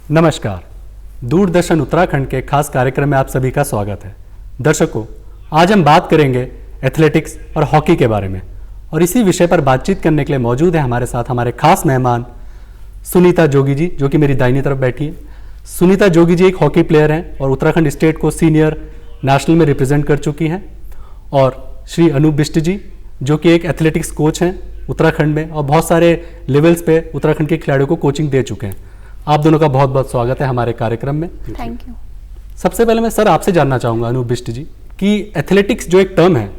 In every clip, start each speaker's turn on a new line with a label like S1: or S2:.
S1: नमस्कार, दूरदर्शन उत्तराखंड के खास कार्यक्रम में आप सभी का स्वागत है। दर्शकों, आज हम बात करेंगे एथलेटिक्स और हॉकी के बारे में, और इसी विषय पर बातचीत करने के लिए मौजूद है हमारे साथ हमारे खास मेहमान सुनीता जोगी जी, जो कि मेरी दाहिनी तरफ बैठी है। सुनीता जोगी जी एक हॉकी प्लेयर हैं और उत्तराखंड स्टेट को सीनियर नेशनल में रिप्रेजेंट कर चुकी हैं, और श्री अनूप बिष्ट जी जो कि एक एथलेटिक्स कोच हैं उत्तराखंड में, और बहुत सारे लेवल्स पे उत्तराखंड के खिलाड़ियों को कोचिंग दे चुके हैं। आप दोनों का बहुत बहुत स्वागत है हमारे कार्यक्रम में।
S2: Thank you.
S1: सबसे पहले मैं सर आपसे जानना चाहूँगा अनूप बिष्ट जी कि एथलेटिक्स जो एक टर्म है,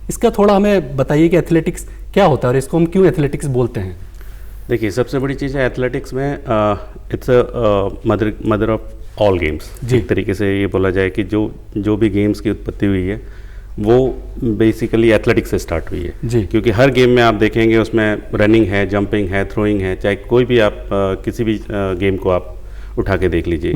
S1: इसका थोड़ा हमें बताइए कि एथलेटिक्स क्या होता है और इसको हम क्यों एथलेटिक्स बोलते हैं।
S3: देखिए, सबसे बड़ी चीज़ है एथलेटिक्स में it's mother of all games. एक तरीके से ये बोला जाए कि जो भी गेम्स की उत्पत्ति हुई है वो बेसिकली एथलेटिक्स से स्टार्ट हुई है
S1: जी।
S3: क्योंकि हर गेम में आप देखेंगे उसमें रनिंग है, जंपिंग है, थ्रोइंग है, चाहे कोई भी आप किसी भी गेम को आप उठा के देख लीजिए।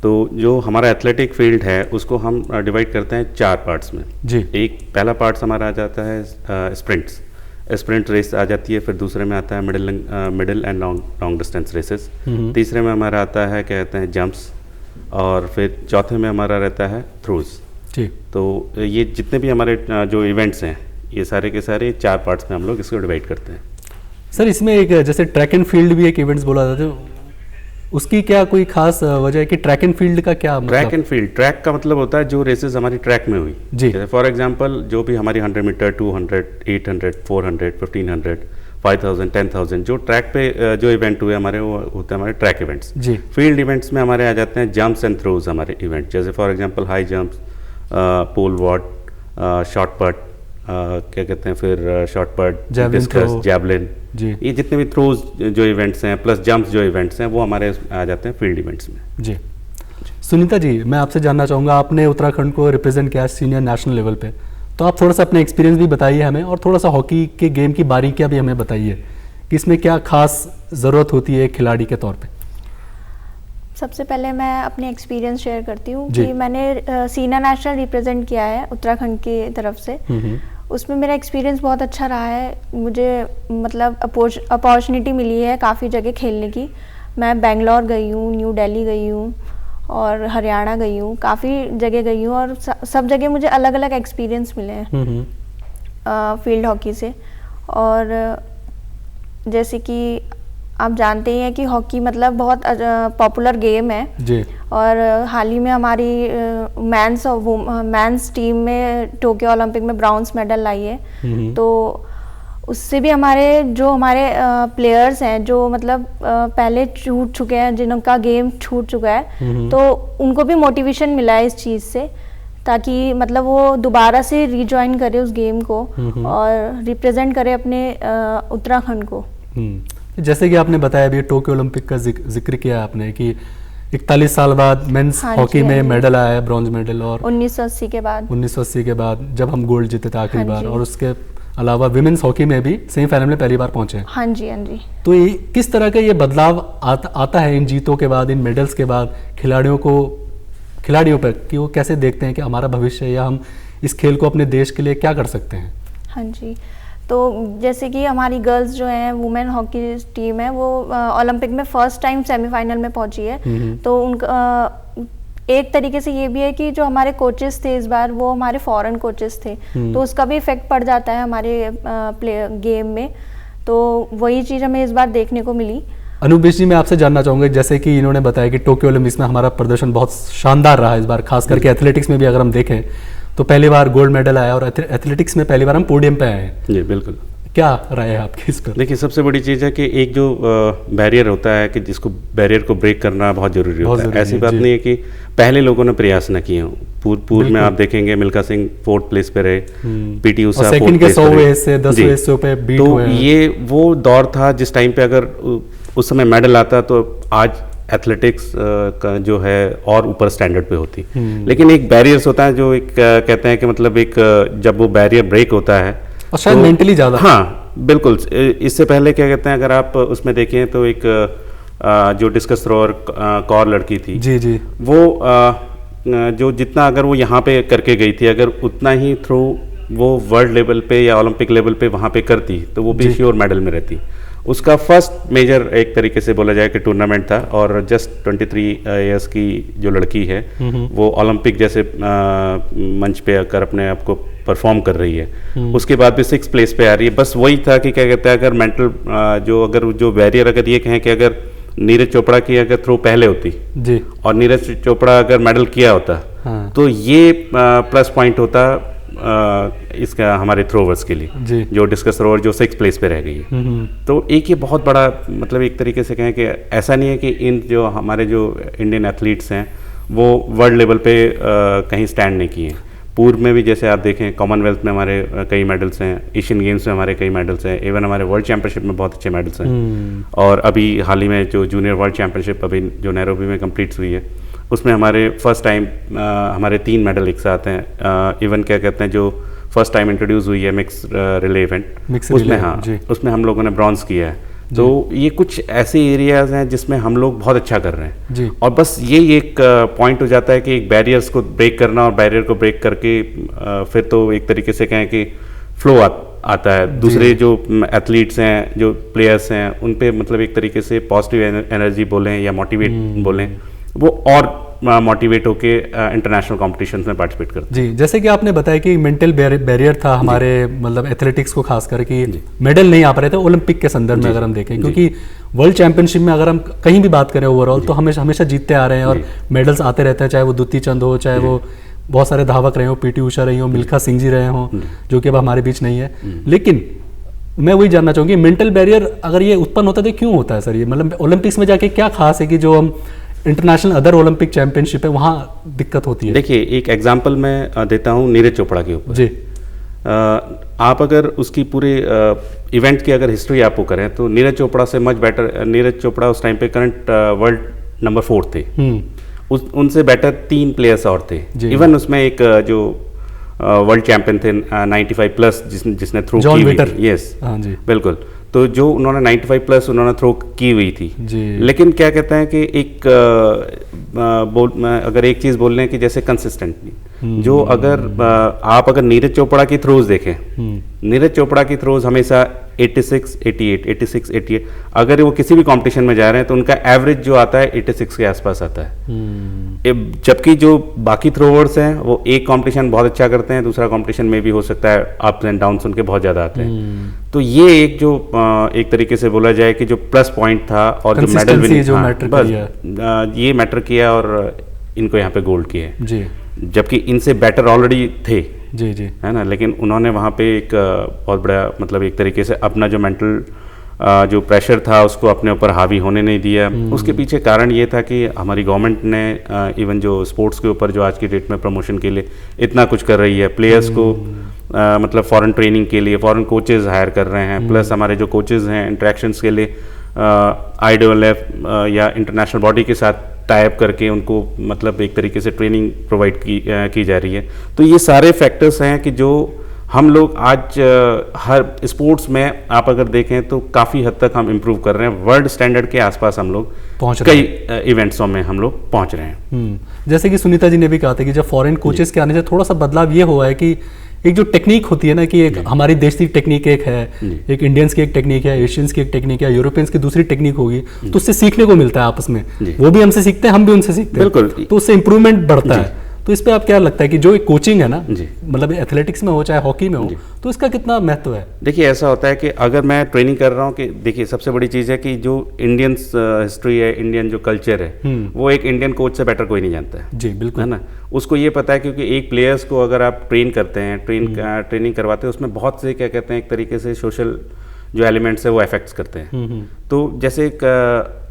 S3: तो जो हमारा एथलेटिक फील्ड है उसको हम डिवाइड करते हैं 4 पार्ट्स में
S1: जी।
S3: एक पहला पार्ट्स हमारा आ जाता है स्प्रिंट रेस आ जाती है, फिर दूसरे में आता है middle and long distance races, तीसरे में हमारा आता है क्या कहते हैं जंप्स, और फिर चौथे में हमारा रहता है थ्रोज। तो ये जितने भी हमारे जो इवेंट्स हैं ये सारे के सारे 4 पार्ट्स में हम लोग इसको डिवाइड करते हैं।
S1: सर इसमें एक जैसे ट्रैक एंड फील्ड भी एक इवेंट्स बोला जाता है, उसकी क्या कोई खास वजह है कि ट्रैक एंड फील्ड का क्या मतलब?
S3: ट्रैक एंड फील्ड, ट्रैक का मतलब होता है जो रेसेस हमारी ट्रैक में हुई
S1: जी।
S3: जैसे फॉर एग्जांपल जो भी हमारी 100 मीटर, 200, 800, 400, 1500, 5000, 10,000 जो ट्रैक पे जो इवेंट हुए हमारे वो होते हैं हमारे ट्रैक इवेंट्स जी। फील्ड इवेंट्स में हमारे आ जाते हैं जंप्स एंड थ्रोज हमारे इवेंट, जैसे for example high jumps, pole vault, shot put, क्या कहते हैं फिर शॉर्ट पट, डिस्कस, जैवलिन, ये जितने भी थ्रोज जो इवेंट्स हैं प्लस जंप्स जो इवेंट्स हैं वो हमारे आ जाते हैं फील्ड इवेंट्स में
S1: जी। सुनीता जी, मैं आपसे जानना चाहूँगा, आपने उत्तराखंड को रिप्रेजेंट किया सीनियर नेशनल लेवल पे, तो आप थोड़ा सा अपना एक्सपीरियंस भी बताइए हमें, और थोड़ा सा हॉकी के गेम की बारीकियाँ भी हमें बताइए कि इसमें क्या खास ज़रूरत होती है एक खिलाड़ी के तौर पर।
S2: सबसे पहले मैं अपने एक्सपीरियंस शेयर करती हूँ कि मैंने सीनियर नेशनल रिप्रेजेंट किया है उत्तराखंड की तरफ से। उसमें मेरा एक्सपीरियंस बहुत अच्छा रहा है, मुझे मतलब अपॉर्चुनिटी मिली है काफ़ी जगह खेलने की। मैं बेंगलोर गई हूँ, न्यू दिल्ली गई हूँ और हरियाणा गई हूँ, काफ़ी जगह गई हूँ, और सब जगह मुझे अलग अलग एक्सपीरियंस मिले हैं फील्ड हॉकी से। और जैसे कि आप जानते ही हैं कि हॉकी मतलब बहुत पॉपुलर गेम है जी। और हाल ही में हमारी मेंस टीम में टोक्यो ओलंपिक में ब्रॉन्ज मेडल लाई है। तो उससे भी हमारे प्लेयर्स हैं जो मतलब पहले छूट चुके हैं, जिनका गेम छूट चुका है, तो उनको भी मोटिवेशन मिला है इस चीज़ से, ताकि मतलब वो दोबारा से रीजॉइन करे उस गेम को और रिप्रेजेंट करे अपने उत्तराखंड को।
S1: जैसे कि आपने बताया अभी टोक्यो ओलंपिक का जिक्र किया आपने कि 41 साल बाद मेंस हॉकी में मेडल आया है, ब्रॉन्ज मेडल, और 1980 के बाद जब हम गोल्ड जीते थे आखिरी बार, और उसके अलावा विमेंस हॉकी में भी सेमीफाइनल में पहली बार पहुंचे।
S2: हाँ जी।
S1: तो ये किस तरह का ये बदलाव आता है इन जीतों के बाद, इन मेडल्स के बाद खिलाड़ियों पर, कि वो कैसे देखते हैं कि हमारा भविष्य या हम इस खेल को अपने देश के लिए क्या कर सकते हैं।
S2: हाँ जी, तो जैसे कि हमारी गर्ल्स जो हैं वुमेन हॉकी टीम है वो ओलंपिक में फर्स्ट टाइम सेमीफाइनल में पहुंची है। तो उनका एक तरीके से ये भी है कि जो हमारे कोचेस थे इस बार वो हमारे फॉरेन कोचेस थे, तो उसका भी इफेक्ट पड़ जाता है हमारे गेम में। तो वही चीज़ हमें इस बार देखने को मिली।
S1: अनूप जी, मैं आपसे जानना चाहूँगा, जैसे कि इन्होंने बताया कि टोक्यो ओलंपिक्स में हमारा प्रदर्शन बहुत शानदार रहा इस बार, खास करके एथलेटिक्स में भी अगर हम देखें तो पहली बार गोल्ड मेडल आया, और एथलेटिक्स में पहली बार हम पोडियम पे आए हैं।
S3: जी बिल्कुल।
S1: क्या राय है आपकी इस पर?
S3: देखिए, सबसे बड़ी चीज़ है कि एक जो बैरियर होता है कि जिसको बैरियर को ब्रेक करना बहुत जरूरी होता है। ऐसी बात नहीं है कि पहले लोगों ने प्रयास न किए हों। पूर्व में आप देखेंगे मिल्खा सिंह 4th प्लेस पे रहे, पीटी उषा 4th प्लेस पे रहे,
S1: 10 रेसों पे बीट
S3: तो
S1: हुए हैं।
S3: ये वो दौर था जिस टाइम पे अगर उस समय मेडल आता तो आज एथलेटिक्स का जो है और ऊपर स्टैंडर्ड पे होती। लेकिन एक बैरियर्स होता है जो एक कहते हैं कि मतलब एक जब वो बैरियर ब्रेक होता है
S1: और शायद मेंटली ज़्यादा,
S3: हाँ बिल्कुल। इससे पहले क्या कहते हैं अगर आप उसमें देखें तो एक जो डिस्कस थ्रोअर कौर लड़की थी जी, वो जो जितना अगर वो यहाँ पे करके गई थी, अगर उतना ही थ्रो वो वर्ल्ड लेवल पे या ओलंपिक लेवल पे वहाँ पे करती तो वो भी श्योर मेडल में रहती। उसका फर्स्ट मेजर एक तरीके से बोला जाए कि टूर्नामेंट था, और जस्ट 23 ईयर्स की जो लड़की है वो ओलंपिक जैसे मंच पे आकर अपने आप को परफॉर्म कर रही है, उसके बाद भी 6th प्लेस पे आ रही है। बस वही था कि क्या कहते हैं, अगर मेंटल जो बैरियर, अगर ये कहें कि अगर नीरज चोपड़ा की अगर थ्रो पहले होती जी और नीरज चोपड़ा अगर मेडल किया होता, हाँ, तो ये प्लस पॉइंट होता इसका हमारे थ्रोवर्स के लिए, जो डिस्कस थ्रोवर जो 6th प्लेस पे रह गई है। तो एक ये बहुत बड़ा मतलब एक तरीके से कहें कि ऐसा नहीं है कि इन जो हमारे जो इंडियन एथलीट्स हैं वो वर्ल्ड लेवल पे कहीं स्टैंड नहीं किए। पूर्व में भी जैसे आप देखें कॉमनवेल्थ में हमारे कई मेडल्स हैं, एशियन गेम्स में हमारे कई मेडल्स हैं, इवन हमारे वर्ल्ड चैंपियनशिप में बहुत अच्छे मेडल्स हैं। और अभी हाल ही में जो जूनियर वर्ल्ड चैंपियनशिप अभी जो नैरोबी में कंप्लीट हुई है, उसमें हमारे फर्स्ट टाइम हमारे 3 मेडल एक साथ हैं। इवन क्या कहते हैं जो फर्स्ट टाइम इंट्रोड्यूस हुई है मिक्स रिले इवेंट, उसमें हाँ उसमें हम लोगों ने ब्रॉन्ज किया है। तो ये कुछ ऐसे एरियाज हैं जिसमें हम लोग बहुत अच्छा कर रहे हैं जी। और बस यही एक पॉइंट हो जाता है कि एक बैरियर्स को ब्रेक करना, और बैरियर को ब्रेक करके फिर तो एक तरीके से कहें कि फ्लो आता है। दूसरे जो एथलीट्स हैं, जो प्लेयर्स हैं, उन पे मतलब एक तरीके से पॉजिटिव एनर्जी बोलें या मोटिवेट बोलें, वो और मोटिवेट होके इंटरनेशनल कॉम्पिटिशन्स में पार्टिसिपेट करते हैं।
S1: जी, जैसे कि आपने बताया कि मेंटल बैरियर था हमारे मतलब एथलेटिक्स को खास करके मेडल नहीं आ पा रहे थे ओलंपिक के संदर्भ में अगर हम देखें, क्योंकि वर्ल्ड चैंपियनशिप में अगर हम कहीं भी बात करें ओवरऑल तो हमेशा जीतते आ रहे हैं और मेडल्स आते रहते हैं, चाहे वो द्युति चंद हो, चाहे वो बहुत सारे धावक रहे हो, पीटी उषा रही हो, मिल्खा सिंह जी रहे हों, जो कि अब हमारे बीच नहीं है। लेकिन मैं वही जानना चाहूँगी, मेंटल बैरियर अगर ये उत्पन्न होता है तो क्यों होता है सर? ये मतलब ओलंपिक्स में जाके क्या खास है कि जो हम इंटरनेशनल अदर ओलंपिक चैंपियनशिप है वहाँ दिक्कत होती है?
S3: देखिए, एक एग्जांपल मैं देता हूँ नीरज चोपड़ा के ऊपर जी। आप अगर उसकी पूरे इवेंट की अगर हिस्ट्री आपको करें तो नीरज चोपड़ा से मच बेटर, नीरज चोपड़ा उस टाइम पे करंट वर्ल्ड नंबर 4 थे। उनसे बेटर 3 प्लेयर्स और थे। इवन उसमें एक जो वर्ल्ड चैंपियन थे 95 प्लस जिसने थ्रो की हुई थी। यस, जी बिल्कुल। तो जो उन्होंने 95 प्लस उन्होंने थ्रो की हुई थी जी। लेकिन क्या कहते हैं कि एक अगर एक चीज़ बोल लें कि जैसे कंसिस्टेंटली जो अगर आप अगर नीरज चोपड़ा की थ्रोज देखें, नीरज चोपड़ा की थ्रोज हमेशा 86, 88 अगर वो किसी भी कंपटीशन में जा रहे हैं तो उनका एवरेज जो आता है 86 के आसपास आता है। जबकि जो बाकी थ्रोवर्स हैं वो एक कंपटीशन बहुत अच्छा करते हैं, दूसरा कंपटीशन में भी हो सकता है अप्स एंड डाउन्स उनके बहुत ज़्यादा आते हैं। तो ये एक जो एक तरीके से बोला जाए कि जो प्लस पॉइंट था और जो मेडल विनिंग ये मैटर किया और इनको यहाँ पे गोल्ड किया है जी। जबकि इनसे बेटर ऑलरेडी थे जी जी, है ना, लेकिन उन्होंने वहाँ पे एक बहुत बड़ा मतलब एक तरीके से अपना जो मेंटल जो प्रेशर था उसको अपने ऊपर हावी होने नहीं दिया। उसके पीछे कारण ये था कि हमारी गवर्नमेंट ने इवन जो स्पोर्ट्स के ऊपर जो आज की डेट में प्रमोशन के लिए इतना कुछ कर रही है, प्लेयर्स को मतलब फॉरेन ट्रेनिंग के लिए फॉरेन कोचेज़ हायर कर रहे हैं, प्लस हमारे जो कोचेज़ हैं इंटरेक्शंस के लिए IAAF या इंटरनेशनल बॉडी के साथ टाइप करके उनको मतलब एक तरीके से ट्रेनिंग प्रोवाइड की जा रही है। तो ये सारे फैक्टर्स हैं कि जो हम लोग आज हर स्पोर्ट्स में आप अगर देखें तो काफ़ी हद तक हम इम्प्रूव कर रहे हैं। वर्ल्ड स्टैंडर्ड के आसपास हम लोग पहुँच रहे हैं, कई इवेंट्सों में हम लोग पहुँच रहे हैं।
S1: जैसे कि सुनीता जी ने भी कहा था कि जब फॉरेन कोचेस के आने से थोड़ा सा बदलाव ये हुआ है कि एक जो टेक्निक होती है ना कि एक हमारी देश की टेक्निक एक है, एक इंडियंस की एक टेक्निक है, एशियंस की एक टेक्निक है, यूरोपियंस की दूसरी टेक्निक होगी, तो उससे सीखने को मिलता है आपस में, वो भी हमसे सीखते हैं, हम भी उनसे सीखते हैं, बिल्कुल, तो उससे इंप्रूवमेंट बढ़ता है। तो इस पे आप क्या लगता है कि जो एक कोचिंग है ना मतलब एथलेटिक्स में हो चाहे हॉकी में हो तो इसका कितना महत्व है?
S3: देखिए, ऐसा होता है कि अगर मैं ट्रेनिंग कर रहा हूँ कि देखिए सबसे बड़ी चीज़ है कि जो इंडियन हिस्ट्री है, इंडियन जो कल्चर है वो एक इंडियन कोच से बेटर कोई नहीं जानता है
S1: जी, बिल्कुल,
S3: है ना। उसको ये पता है क्योंकि एक प्लेयर्स को अगर आप ट्रेन करते हैं, ट्रेनिंग करवाते हैं, उसमें बहुत से क्या कहते हैं एक तरीके से सोशल जो एलिमेंट्स है वो अफेक्ट्स करते हैं। तो जैसे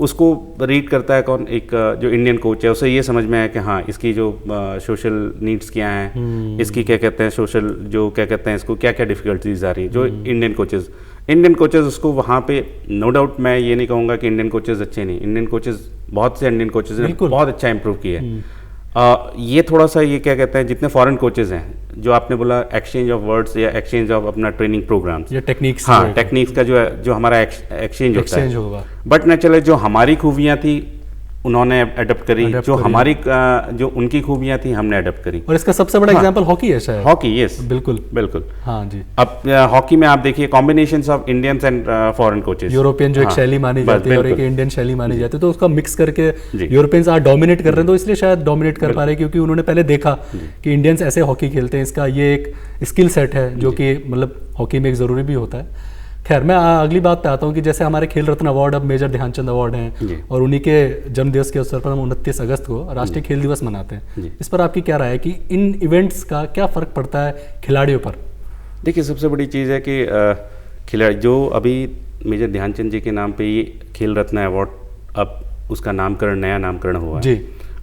S3: उसको रीड करता है कौन, एक जो इंडियन कोच है, उसे ये समझ में आया कि हाँ इसकी जो सोशल नीड्स क्या हैं, इसकी क्या कहते हैं सोशल जो क्या कहते हैं इसको क्या क्या डिफिकल्टीज आ रही हैं, जो इंडियन कोचेज़ उसको वहाँ पे नो डाउट मैं ये नहीं कहूँगा कि इंडियन कोचेज़ अच्छे नहीं, इंडियन कोचेज़ बहुत से इंडियन कोचेज़ ने बहुत अच्छा इंप्रूव किया है। ये थोड़ा सा ये क्या कहते हैं जितने फॉरेन कोचेज़ हैं जो आपने बोला एक्सचेंज ऑफ वर्ड्स या एक्सचेंज ऑफ अपना ट्रेनिंग प्रोग्राम्स या टेक्निक्स, हाँ टेक्निक्स का जो हमारा एक्सचेंज होता है, बट नेचुरली जो हमारी खूबियाँ थी उन्होंने अडॉप्ट करी, जो हमारी जो उनकी खूबियां थी हमने अडॉप्ट करी।
S1: और इसका सबसे बड़ा एग्जांपल हॉकी है शायद।
S3: हॉकी, यस,
S1: बिल्कुल
S3: बिल्कुल।
S1: हाँ जी।
S3: अब हॉकी में आप देखिए combinations of Indians and foreign coaches,
S1: European जो एक शैली मानी जाती है और एक इंडियन शैली मानी जाती है, तो उसका मिक्स करके यूरोपियंस आज डोमिनेट कर रहे हैं। तो इसलिए शायद डोमिनेट कर पा रहे हैं क्योंकि उन्होंने पहले देखा कि इंडियंस ऐसे हॉकी खेलते हैं, इसका ये एक स्किल सेट है जो कि मतलब हॉकी में एक ज़रूरी भी होता है। खैर मैं अगली बात पे आता हूँ कि जैसे हमारे खेल रत्न अवार्ड अब मेजर ध्यानचंद अवार्ड हैं और उन्हीं के जन्मदिवस के अवसर पर हम 29 अगस्त को राष्ट्रीय खेल दिवस मनाते हैं। इस पर आपकी क्या राय है कि इन इवेंट्स का क्या फ़र्क पड़ता है खिलाड़ियों पर?
S3: देखिए, सबसे बड़ी चीज़ है कि खिलाड़ी जो अभी मेजर ध्यानचंद जी के नाम पे ये खेल रत्न अवार्ड अब उसका नामकरण, नया नामकरण हुआ है,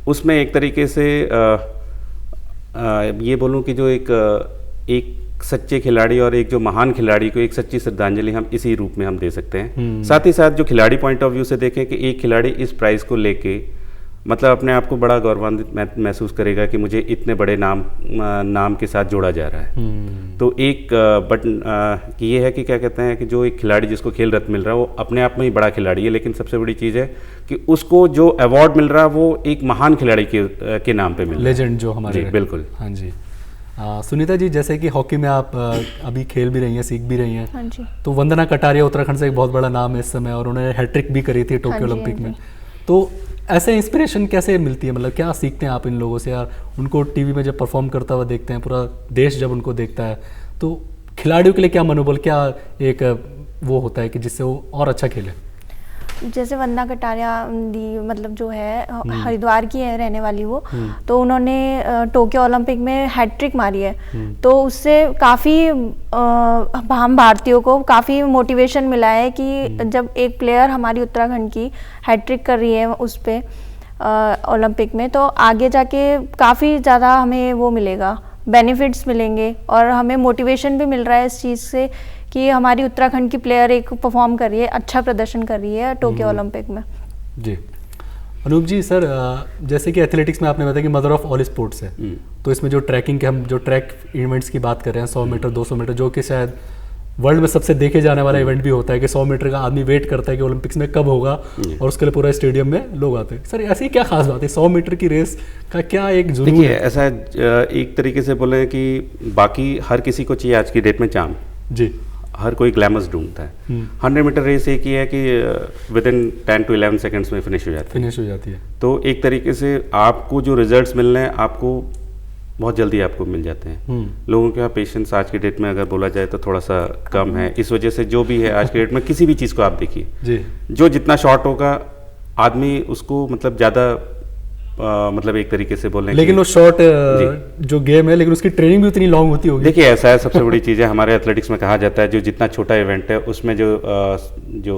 S3: उसमें एक तरीके से ये बोलूँ कि जो एक सच्चे खिलाड़ी और एक जो महान खिलाड़ी को एक सच्ची श्रद्धांजलि हम इसी रूप में हम दे सकते हैं। साथ ही साथ जो खिलाड़ी पॉइंट ऑफ व्यू से देखें कि एक खिलाड़ी इस प्राइज़ को लेके मतलब अपने आप को बड़ा गौरवान्वित महसूस करेगा कि मुझे इतने बड़े नाम के साथ जोड़ा जा रहा है। तो एक बटन ये है कि क्या कहते हैं कि जो एक खिलाड़ी जिसको खेल रत्न मिल रहा है वो अपने आप में ही बड़ा खिलाड़ी है, लेकिन सबसे बड़ी चीज़ है कि उसको जो अवार्ड मिल रहा है वो एक महान खिलाड़ी के नाम पे मिल रहा है,
S1: लेजेंड जो हमारे।
S3: बिल्कुल।
S1: हाँ जी। सुनीता जी, जैसे कि हॉकी में आप अभी खेल भी रही हैं, सीख भी रही हैं।
S2: हाँ जी।
S1: तो वंदना कटारिया उत्तराखंड से एक बहुत बड़ा नाम है इस समय और उन्होंने हैट्रिक भी करी थी टोक्यो ओलंपिक में। तो ऐसे इंस्पिरेशन कैसे मिलती है, मतलब क्या सीखते हैं आप इन लोगों से? यार उनको टीवी में जब परफॉर्म करता हुआ देखते हैं, पूरा देश जब उनको देखता है, तो खिलाड़ियों के लिए क्या मनोबल, क्या एक वो होता है कि जिससे वो और अच्छा खेले?
S2: जैसे वंदना कटारिया दी मतलब जो है हरिद्वार की है रहने वाली वो, तो उन्होंने टोक्यो ओलंपिक में हैट्रिक मारी है। तो उससे काफ़ी हम भारतीयों को काफ़ी मोटिवेशन मिला है कि जब एक प्लेयर हमारी उत्तराखंड की हैट्रिक कर रही है उस पर ओलंपिक में, तो आगे जाके काफ़ी ज़्यादा हमें वो मिलेगा, बेनिफिट्स मिलेंगे और हमें मोटिवेशन भी मिल रहा है इस चीज़ से कि हमारी उत्तराखंड की प्लेयर एक परफॉर्म कर रही है, अच्छा प्रदर्शन कर रही है टोक्यो ओलंपिक में। जी
S1: अनूप जी, सर जैसे कि एथलेटिक्स में आपने बताया कि मदर ऑफ ऑल स्पोर्ट्स है, तो इसमें जो ट्रैकिंग के हम जो ट्रैक इवेंट्स की बात कर रहे हैं, 100 मीटर 200 मीटर, जो कि शायद वर्ल्ड में सबसे देखे जाने वाला इवेंट भी होता है कि 100 मीटर का आदमी वेट करता है कि ओलंपिक्स में कब होगा और उसके लिए पूरा स्टेडियम में लोग आते हैं। सर ऐसी क्या खास बात है 100 मीटर की रेस का, क्या एक जुनून है?
S3: ऐसा एक तरीके से बोले कि बाकी हर किसी को चाहिए आज की डेट में चाम जी, हर कोई ग्लैमर्स ढूंढता है। 100 मीटर रेस एक ही है कि विद इन 10 to 11 सेकंड्स में फिनिश हो जाती है। तो एक तरीके से आपको जो रिजल्ट्स मिलने हैं आपको बहुत जल्दी आपको मिल जाते हैं। लोगों के यहाँ पेशेंस आज की डेट में अगर बोला जाए तो थोड़ा सा कम है। इस वजह से जो भी है आज की डेट में किसी भी चीज़ को आप देखिए, जो जितना शॉर्ट होगा आदमी उसको मतलब ज़्यादा मतलब एक तरीके से बोलने,
S1: लेकिन वो शॉर्ट जो गेम है लेकिन उसकी ट्रेनिंग भी उतनी लॉन्ग होती होगी।
S3: देखिए ऐसा है, सबसे बड़ी चीज़ है हमारे एथलेटिक्स में कहा जाता है जो जितना छोटा इवेंट है उसमें जो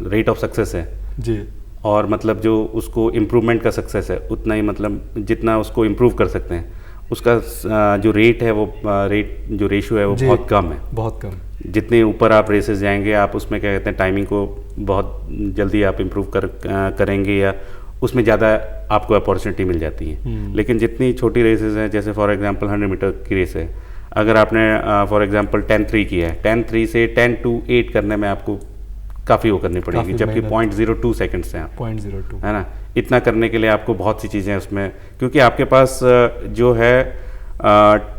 S3: रेट ऑफ सक्सेस है जी, और मतलब जो उसको इम्प्रूवमेंट का सक्सेस है उतना ही मतलब जितना उसको इम्प्रूव कर सकते हैं उसका जो रेट है वो जो रेशियो है वो बहुत कम है, बहुत कम। जितने ऊपर आप रेसेस जाएंगे आप उसमें क्या कहते हैं टाइमिंग को बहुत जल्दी आप इम्प्रूव करेंगे या उसमें ज़्यादा आपको अपॉर्चुनिटी मिल जाती है। लेकिन जितनी छोटी रेसेस हैं, जैसे फॉर एग्जांपल 100 मीटर की रेस है, अगर आपने फॉर एग्जांपल 10:3 किया है, 10:3 से 10:28 करने में आपको काफ़ी वो करनी पड़ेगी, जबकि 0.02 सेकंड्स हैं, 0.02 है ना। इतना करने के लिए आपको बहुत सी चीज़ें उसमें, क्योंकि आपके पास जो है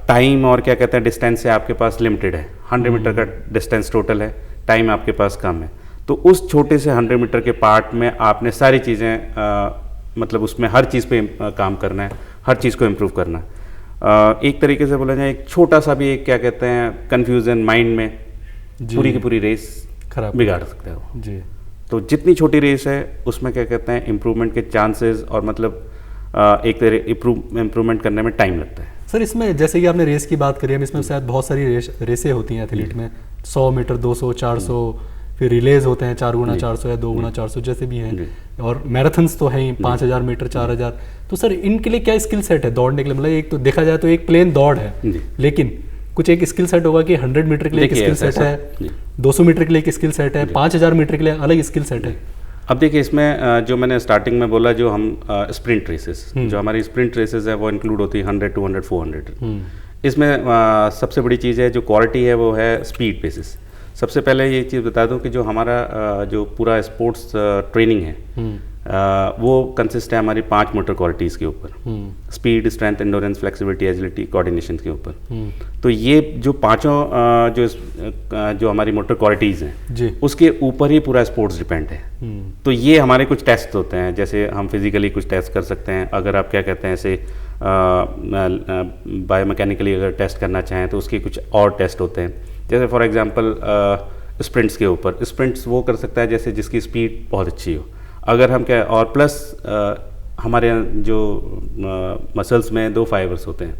S3: टाइम और क्या कहते हैं डिस्टेंस है आपके पास लिमिटेड है। 100 मीटर का डिस्टेंस टोटल है, टाइम आपके पास कम है, तो उस छोटे से 100 मीटर के पार्ट में आपने सारी चीज़ें मतलब उसमें हर चीज़ पे काम करना है, हर चीज़ को इम्प्रूव करना है। एक तरीके से बोला जाए एक छोटा सा भी एक क्या कहते हैं कन्फ्यूज़न माइंड में पूरी की पूरी रेस खराब बिगाड़ सकते हो जी। तो जितनी छोटी रेस है उसमें क्या कहते हैं इम्प्रूवमेंट के चांसेस और मतलब एक तरह इम्प्रूवमेंट करने में टाइम लगता है।
S1: सर इसमें जैसे कि आपने रेस की बात करी है, इसमें शायद बहुत सारी रेसें होती हैं एथलीट में, 100 मीटर 200 400 फिर रिलेज होते हैं 4x400 या 2x400 जैसे भी हैं, और मैराथन्स तो हैं ही 5000 मीटर 4000। तो सर इनके लिए क्या स्किल सेट है दौड़ने के लिए? मतलब एक तो देखा जाए तो एक प्लेन दौड़ है, लेकिन कुछ एक स्किल सेट होगा कि 100 मीटर के लिए एक स्किल सेट है, 200 मीटर के लिए एक स्किल सेट है, 5000 मीटर के लिए अलग स्किल सेट है।
S3: अब देखिए इसमें जो मैंने स्टार्टिंग में बोला जो हम स्प्रिंट रेसेस, जो हमारी स्प्रिंट रेसेस है वो इंक्लूड होती है 100 200 400। इसमें सबसे बड़ी चीज़ है जो क्वालिटी है वो है स्पीड बेसिस। सबसे पहले ये चीज़ बता दूं कि जो हमारा जो पूरा स्पोर्ट्स ट्रेनिंग है वो कंसिस्ट है हमारी 5 मोटर क्वालिटीज़ के ऊपर, speed, strength, endurance, flexibility, agility, coordination के ऊपर। तो ये जो पांचों जो हमारी मोटर क्वालिटीज़ हैं उसके ऊपर ही पूरा स्पोर्ट्स डिपेंड है। तो ये हमारे कुछ टेस्ट होते हैं, जैसे हम फिजिकली कुछ टेस्ट कर सकते हैं, अगर आप क्या कहते हैं ऐसे बायोमैकेनिकली अगर टेस्ट करना चाहें तो उसके कुछ और टेस्ट होते हैं। जैसे फॉर एग्जांपल स्प्रिंट्स के ऊपर, स्प्रिंट्स वो कर सकता है जैसे जिसकी स्पीड बहुत अच्छी हो, अगर हम क्या, और प्लस हमारे जो मसल्स में 2 फाइबर्स होते हैं,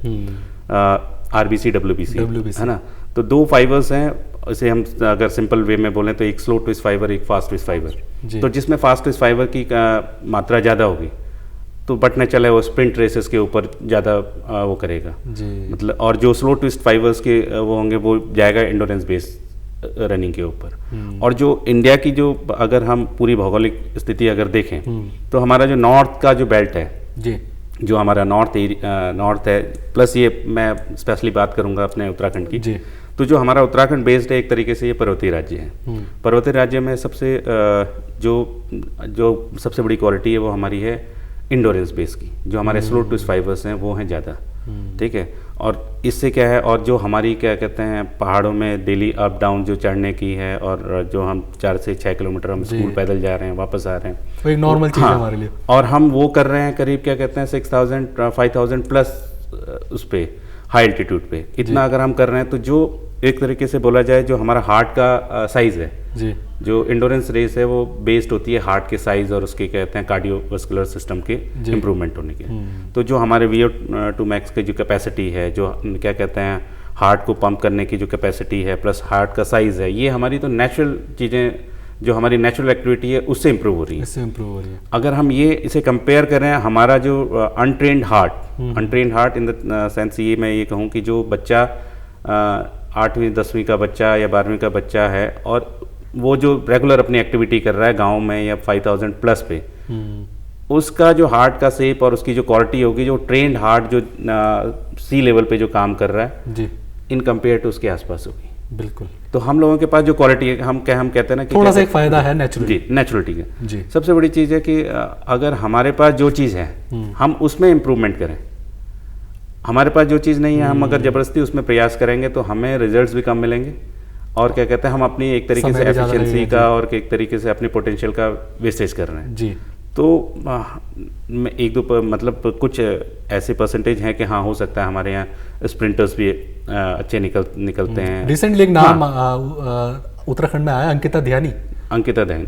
S3: RBC WBC है ना, तो 2 फाइबर्स हैं। इसे हम अगर सिंपल वे में बोलें तो एक स्लो ट्विस्ट फाइबर, एक फास्ट ट्विस्ट फाइबर। तो जिसमें फास्ट ट्विस्ट फाइबर की मात्रा ज़्यादा होगी तो बट नेचुरल है वो स्प्रिंट रेसेस के ऊपर ज़्यादा वो करेगा मतलब, और जो स्लो ट्विस्ट फाइबर्स के वो होंगे वो जाएगा एंडोरेंस बेस्ड रनिंग के ऊपर। और जो इंडिया की जो अगर हम पूरी भौगोलिक स्थिति अगर देखें तो हमारा जो नॉर्थ का जो बेल्ट है जी, जो हमारा नॉर्थ है, प्लस ये मैं स्पेशली बात करूंगा अपने उत्तराखंड की जी। तो जो हमारा उत्तराखंड बेस्ड है एक तरीके से ये पर्वतीय राज्य है। पर्वतीय राज्य में सबसे जो सबसे बड़ी क्वालिटी है वो हमारी है इंडोरेंस बेस की, जो हमारे स्लो ट्विस्ट फाइबर्स हैं वो हैं ज़्यादा, ठीक है। और इससे क्या है, और जो हमारी क्या कहते हैं पहाड़ों में डेली अप डाउन जो चढ़ने की है, और जो हम 4 से 6 किलोमीटर हम स्कूल पैदल जा रहे हैं वापस आ रहे हैं,
S1: वो एक नॉर्मल चीज़ है हमारे लिए।
S3: और हम वो कर रहे हैं करीब क्या कहते हैं 6000 5000 प्लस उस पर हाई एल्टीट्यूड पे, इतना अगर हम कर रहे हैं तो जो एक तरीके से बोला जाए जो हमारा हार्ट का साइज़ है जी, जो इंडोरेंस रेस है वो बेस्ड होती है हार्ट के साइज़ और उसके कहते हैं कार्डियोवास्कुलर सिस्टम के इम्प्रूवमेंट होने के। तो जो हमारे VO2 मैक्स की जो कैपेसिटी है, जो क्या कहते हैं हार्ट को पंप करने की जो कैपेसिटी है, प्लस हार्ट का साइज़ है, ये हमारी तो नेचुरल चीज़ें, जो हमारी नेचुरल एक्टिविटी है उससे इम्प्रूव हो रही है। अगर हम ये इसे कंपेयर करें, हमारा जो untrained heart in the sense ये मैं ये कहूँ कि जो बच्चा 8वीं 10वीं का बच्चा या 12वीं का बच्चा है और वो जो रेगुलर अपनी एक्टिविटी कर रहा है गांव में या 5000 प्लस पे, उसका जो हार्ट का शेप और उसकी जो क्वालिटी होगी, जो ट्रेंड हार्ट जो सी लेवल पे जो काम कर रहा है जी, इन कंपेयर टू उसके आसपास होगी। बिल्कुल। तो हम लोगों के पास जो क्वालिटी है, हम कहते हैं ना कि
S1: थोड़ा सा एक फायदा है नेचुरलिटी।
S3: जी, नेचुरलिटी का जी सबसे बड़ी चीज़ है कि अगर हमारे पास जो चीज़ है हम उसमें इम्प्रूवमेंट करें। हमारे पास जो चीज़ नहीं है हम अगर ज़बरदस्ती उसमें प्रयास करेंगे तो हमें रिजल्ट्स भी कम मिलेंगे, और क्या कहते हैं हम अपनी एक तरीके से एफिशिएंसी का और एक तरीके से अपनी पोटेंशियल का वेस्टेज कर रहे हैं जी। तो एक दो मतलब कुछ ऐसे परसेंटेज हैं कि हाँ हो सकता है हमारे यहाँ स्प्रिंटर्स भी अच्छे निकलते हैं।
S1: रिसेंटली एक नाम उत्तराखंड में आया, अंकिता ध्यानी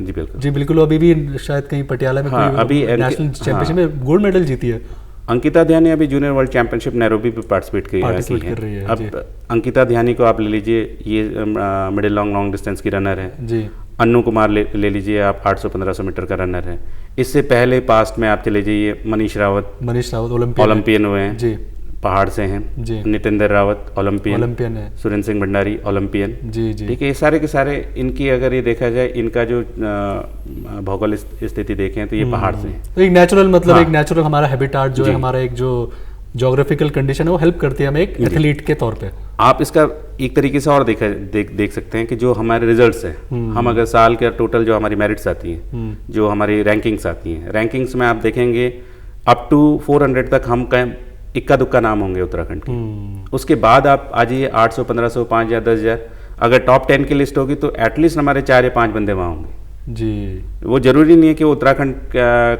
S3: जी बिल्कुल
S1: जी बिल्कुल, अभी भी शायद कहीं पटियाला में अभी नेशनल चैंपियनशिप में गोल्ड मेडल जीती है।
S3: अंकिता ध्यानी अभी जूनियर वर्ल्ड चैंपियनशिप नैरोबी पे पार्टिसिपेट कर रही है। अब अंकिता ध्यानी को आप ले लीजिए, ये मिडिल लॉन्ग डिस्टेंस की रनर है जी। अन्नू कुमार ले लीजिए आप, 800-1500 मीटर का रनर है। इससे पहले पास्ट में आप चले जाइए, मनीष रावत ओलंपियन हुए हैं जी, पहाड़ से हैं जी। नितेंद्र रावत ओलंपियन है। सुरेंद्र सिंह भंडारी ओलंपियन जी जी, ठीक है। ये सारे के सारे इनकी अगर ये देखा जाए, इनका जो भौगोलिक स्थिति देखें तो ये पहाड़ से हैं।
S1: तो एक नेचुरल मतलब एक नेचुरल हमारा हैबिटाट जो है, हमारा एक जो ज्योग्राफिकल कंडीशन है वो हेल्प करती है हमें एक एथलीट के तौर पे।
S3: आप इसका एक तरीके से और देख सकते हैं कि जो हमारे रिजल्ट्स हैं, हम अगर साल के टोटल जो हमारी मेरिट्स आती हैं, जो हमारी रैंकिंग्स आती हैं, रैंकिंग्स में आप देखेंगे अप टू 400 तक हम कहीं इक्का दुक्का नाम होंगे उत्तराखंड के। उसके बाद आप आ जाइए 800, 1500, 5000, 10000, अगर टॉप 10 की लिस्ट होगी तो एटलीस्ट हमारे 4 या 5 बंदे वहाँ होंगे जी। वो जरूरी नहीं है कि वो उत्तराखंड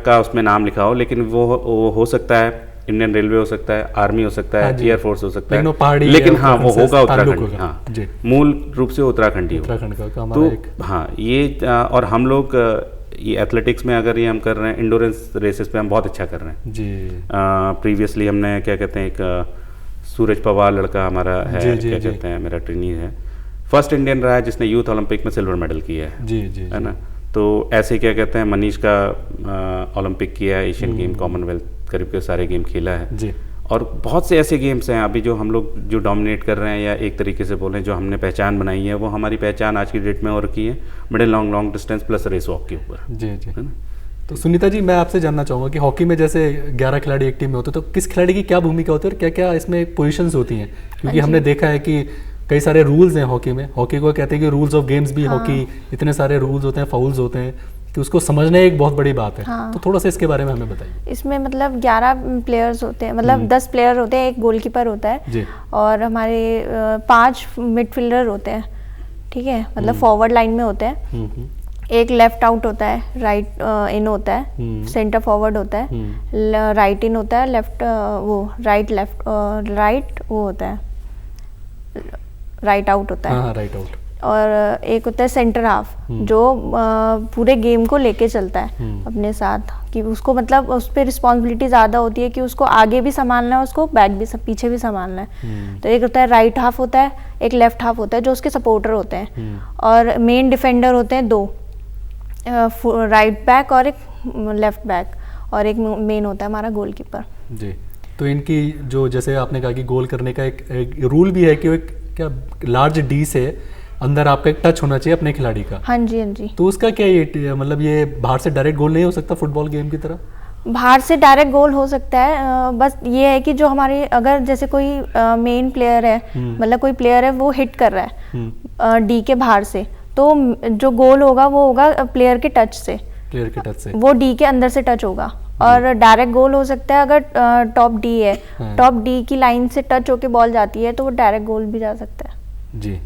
S3: का उसमें नाम लिखा हो, लेकिन वो हो सकता है इंडियन रेलवे हो सकता है, आर्मी हो सकता है, एयरफोर्स हो सकता है, लेकिन हाँ वो होगा उत्तराखंड, हाँ मूल रूप से उत्तराखंड ही होगा। तो हाँ ये और हम लोग ये एथलेटिक्स में अगर ये हम कर रहे हैं, इंडोरेंस रेसेस पे हम बहुत अच्छा कर रहे हैं जी। प्रीवियसली हमने क्या कहते हैं एक सूरज पवार लड़का हमारा है, क्या कहते हैं मेरा ट्रेनी है, फर्स्ट इंडियन रहा है जिसने यूथ ओलंपिक में सिल्वर मेडल किया है जी जी, है ना। तो ऐसे क्या कहते हैं मनीष का ओलंपिक किया है, एशियन गेम, कॉमनवेल्थ करीब के सारे गेम खेला है जी। और बहुत से ऐसे गेम्स हैं अभी जो हम लोग जो डोमिनेट कर रहे हैं, या एक तरीके से बोलें जो हमने पहचान बनाई है, वो हमारी पहचान आज की डेट में और की है middle long distance plus race walk के ऊपर जी जी, है ना।
S1: तो सुनीता जी मैं आपसे जानना चाहूँगा कि हॉकी में जैसे 11 खिलाड़ी एक टीम में होते हैं, तो किस खिलाड़ी की क्या भूमिका होती है और क्या क्या इसमें पोजीशंस होती हैं? क्योंकि हमने देखा है कि कई सारे रूल्स हैं हॉकी में। हॉकी को कहते हैं कि रूल्स ऑफ गेम्स भी, हॉकी इतने सारे रूल्स होते हैं, फाउल्स होते हैं, कि उसको समझना एक बहुत बड़ी बात है।
S2: हाँ।
S1: तो थोड़ा सा इसके बारे में हमें बताइए।
S2: इसमें मतलब 11 प्लेयर्स होते हैं, मतलब 10 प्लेयर होते हैं, एक गोलकीपर होता है
S1: जी।
S2: और हमारे 5 मिडफील्डर होते हैं, ठीक है, मतलब फॉरवर्ड लाइन में होते हैं। एक लेफ्ट आउट होता है, राइट इन होता है, सेंटर फॉरवर्ड होता है, राइट इन होता है, लेफ्ट वो राइट लेफ्ट राइट वो होता है, राइट आउट होता है।
S1: हाँ, राइट आउट।
S2: और एक होता है सेंटर हाफ, जो पूरे गेम को लेके चलता है अपने साथ, कि उसको मतलब उस पर रिस्पॉन्सिबिलिटी ज़्यादा होती है कि उसको आगे भी संभालना है, उसको बैक भी पीछे भी संभालना है। तो एक होता है राइट हाफ होता है, एक लेफ्ट हाफ होता है जो उसके सपोर्टर होते हैं, और मेन डिफेंडर होते हैं 2, राइट बैक और एक लेफ्ट बैक, और एक मेन होता है हमारा गोलकीपर। जी।
S1: तो इनकी जो जैसे आपने कहा कि गोल करने का एक रूल भी है कि एक क्या लार्ज डी से अंदर आपका एक टच होना चाहिए अपने खिलाड़ी का।
S2: हाँ जी, हाँ जी।
S1: तो उसका क्या ये मतलब ये बाहर से डायरेक्ट गोल नहीं हो सकता फुटबॉल गेम की तरह?
S2: बाहर से डायरेक्ट गोल हो सकता है, बस ये है कि जो हमारे अगर जैसे कोई मेन प्लेयर है, मतलब कोई प्लेयर है वो हिट कर रहा है डी के बाहर से, तो जो गोल होगा वो होगा प्लेयर के टच से, वो डी के अंदर से टच होगा। और डायरेक्ट गोल हो सकता है अगर टॉप डी है, टॉप डी की लाइन से टच होके बॉल जाती है तो वो डायरेक्ट गोल भी जा सकता है।
S1: जी।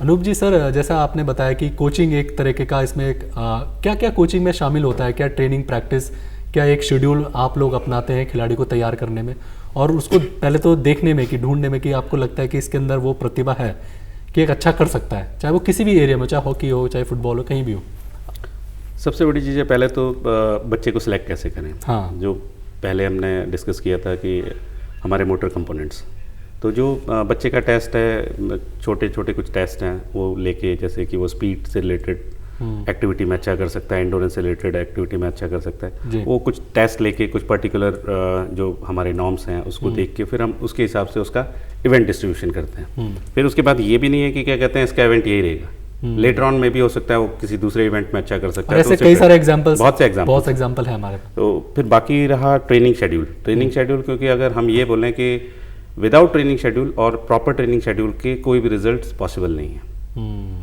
S1: अनूप जी, सर जैसा आपने बताया कि कोचिंग एक तरीके का इसमें एक क्या क्या कोचिंग में शामिल होता है, क्या ट्रेनिंग प्रैक्टिस, क्या एक शेड्यूल आप लोग अपनाते हैं खिलाड़ी को तैयार करने में, और उसको पहले तो देखने में कि ढूंढने में कि आपको लगता है कि इसके अंदर वो प्रतिभा है कि एक अच्छा कर सकता है, चाहे वो किसी भी एरिया में, चाहे हॉकी हो, चाहे फुटबॉल हो, कहीं भी हो?
S3: सबसे बड़ी चीज़ है पहले तो बच्चे को सिलेक्ट कैसे करें।
S1: हाँ।
S3: जो पहले हमने डिस्कस किया था कि हमारे मोटर कंपोनेंट्स, तो जो बच्चे का टेस्ट है, छोटे छोटे कुछ टेस्ट हैं वो लेके, जैसे कि वो स्पीड से रिलेटेड एक्टिविटी में अच्छा कर सकता है, एंडोरेंस से रिलेटेड एक्टिविटी में अच्छा कर सकता है, वो कुछ टेस्ट लेके कुछ पर्टिकुलर जो हमारे नॉर्म्स हैं उसको देख के फिर हम उसके हिसाब से उसका इवेंट डिस्ट्रीब्यूशन करते हैं। फिर उसके बाद ये भी नहीं है कि क्या कहते हैं इसका इवेंट यही रहेगा, लेटर ऑन में भी हो सकता है वो किसी दूसरे इवेंट में अच्छा कर सकता है।
S1: ऐसे कई सारे एग्जांपल्स, बहुत से
S3: एग्जांपल
S1: है हमारे।
S3: तो फिर बाकी रहा ट्रेनिंग शेड्यूल, क्योंकि अगर हम ये बोलें कि विदाउट ट्रेनिंग शेड्यूल और प्रॉपर ट्रेनिंग शेड्यूल के कोई भी रिजल्ट्स पॉसिबल नहीं है।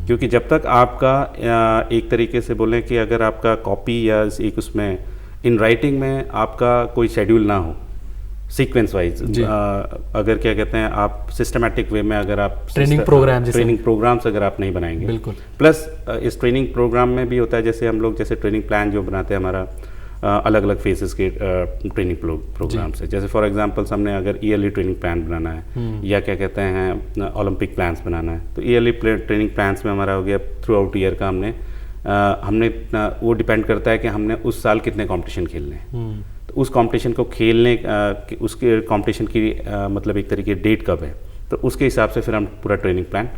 S3: क्योंकि जब तक आपका एक तरीके से बोलें कि अगर आपका कॉपी या एक उसमें इन राइटिंग में आपका कोई शेड्यूल ना हो सीक्वेंस वाइज, अगर क्या कहते हैं आप सिस्टमैटिक वे में अगर आप ट्रेनिंग प्रोग्राम्स अगर आप नहीं बनाएंगे, बिल्कुल। प्लस इस ट्रेनिंग प्रोग्राम में भी होता है, जैसे हम लोग जैसे ट्रेनिंग प्लान जो बनाते हैं हमारा अलग अलग फेजेस के ट्रेनिंग प्रोग्राम से, जैसे फॉर एग्जांपल हमने अगर ईयरली ट्रेनिंग प्लान बनाना है या क्या कहते हैं ओलंपिक प्लान्स बनाना है, तो ईयरली ट्रेनिंग प्लान्स में हमारा हो गया थ्रू आउट ईयर का हमने वो डिपेंड करता है कि हमने उस साल कितने कंपटीशन खेलने हैं, तो उस कंपटीशन को खेलने उसके कंपटीशन की मतलब एक तरीके डेट कब है, तो उसके हिसाब से फिर हम पूरा ट्रेनिंग प्लान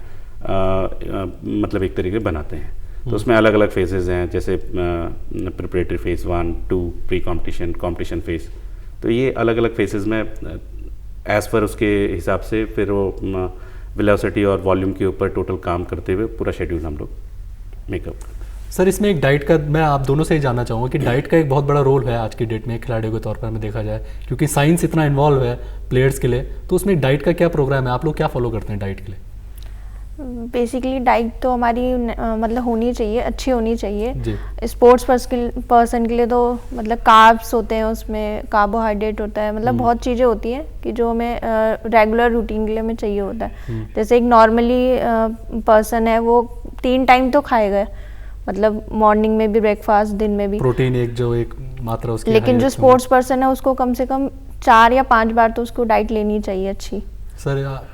S3: मतलब एक तरीके बनाते हैं। तो उसमें अलग अलग फेजेस हैं, जैसे preparatory phase 1, 2, pre competition, competition phase, तो ये अलग अलग फेजेस में एज़ पर उसके हिसाब से फिर वो वेलोसिटी और वॉल्यूम के ऊपर टोटल काम करते हुए पूरा शेड्यूल हम लोग मेकअप करते हैं।
S1: सर इसमें एक डाइट का मैं आप दोनों से ही जानना चाहूँगा कि डाइट का एक बहुत बड़ा रोल है आज की डेट में खिलाड़ियों के तौर पर हमें देखा जाए, क्योंकि साइंस इतना इन्वॉल्व है प्लेयर्स के लिए, तो उसमें डाइट का क्या प्रोग्राम है, आप लोग क्या फॉलो करते हैं डाइट के लिए?
S2: बेसिकली डाइट तो हमारी मतलब होनी चाहिए, अच्छी होनी चाहिए। स्पोर्ट्स पर्सन के लिए तो मतलब कार्ब्स होते हैं, उसमें कार्बोहाइड्रेट होता है, मतलब बहुत चीज़ें होती हैं कि जो हमें रेगुलर रूटीन के लिए हमें चाहिए होता है। जैसे एक नॉर्मली पर्सन है वो 3 टाइम तो खाएगा, मतलब मॉर्निंग में भी, ब्रेकफास्ट, दिन में भी
S1: प्रोटीन एक मात्रा उसकी,
S2: लेकिन जो स्पोर्ट्स पर्सन है उसको कम से कम 4 या 5 बार तो उसको डाइट लेनी चाहिए अच्छी।
S1: सर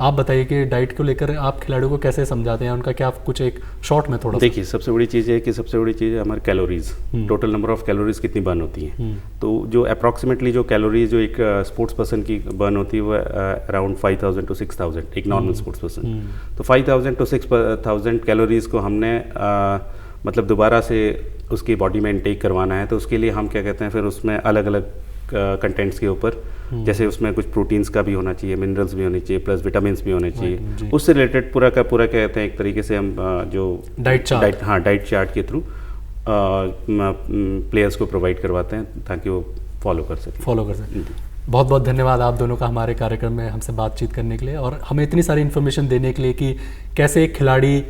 S1: आप बताइए कि डाइट को लेकर आप खिलाड़ियों को कैसे समझाते हैं, उनका क्या कुछ एक शॉर्ट में थोड़ा?
S3: देखिए सबसे बड़ी चीज़ है हमारे calories, total number of calories कितनी बर्न होती हैं। तो जो अप्रॉक्सीमेटली जो कैलोरीज जो एक स्पोर्ट्स पर्सन की बर्न होती है वो अराउंड 5000 to 6000, एक नॉर्मल स्पोर्ट्स पर्सन। तो 5000 to 6000 कैलोरीज को हमने मतलब दोबारा से उसकी बॉडी में इनटेक करवाना है, तो उसके लिए हम क्या कहते हैं फिर उसमें अलग अलग कंटेंट्स के ऊपर, जैसे उसमें कुछ प्रोटीन्स का भी होना चाहिए, मिनरल्स भी होने चाहिए, प्लस विटामिन्स भी होने चाहिए, उससे रिलेटेड पूरा का पूरा क्या कहते हैं एक तरीके से हम जो डाइट चार्ट के थ्रू प्लेयर्स को प्रोवाइड करवाते हैं ताकि वो फॉलो कर सकें।
S1: बहुत बहुत धन्यवाद आप दोनों का हमारे कार्यक्रम में हमसे बातचीत करने के लिए और हमें इतनी सारी इन्फॉर्मेशन देने के लिए कि कैसे एक खिलाड़ी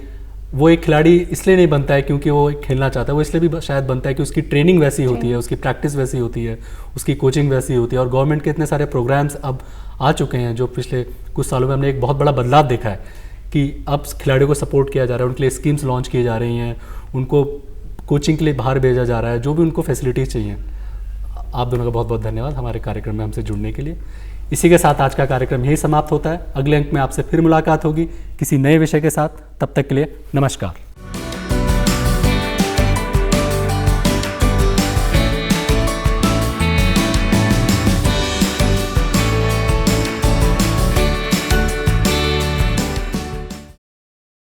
S1: वो एक खिलाड़ी इसलिए नहीं बनता है क्योंकि वो खेलना चाहता है, वो इसलिए भी शायद बनता है कि उसकी ट्रेनिंग वैसी होती है, उसकी प्रैक्टिस वैसी होती है, उसकी कोचिंग वैसी होती है। और गवर्नमेंट के इतने सारे प्रोग्राम्स अब आ चुके हैं जो पिछले कुछ सालों में हमने एक बहुत बड़ा बदलाव देखा है कि अब खिलाड़ियों को सपोर्ट किया जा रहा है, उनके लिए स्कीम्स लॉन्च किए जा रही हैं, उनको कोचिंग के लिए बाहर भेजा जा रहा है, जो भी उनको फैसिलिटीज़ चाहिए। आप दोनों का बहुत बहुत धन्यवाद हमारे कार्यक्रम में हमसे जुड़ने के लिए। इसी के साथ आज का कार्यक्रम यही समाप्त होता है। अगले अंक में आपसे फिर मुलाकात होगी किसी नए विषय के साथ। तब तक के लिए नमस्कार।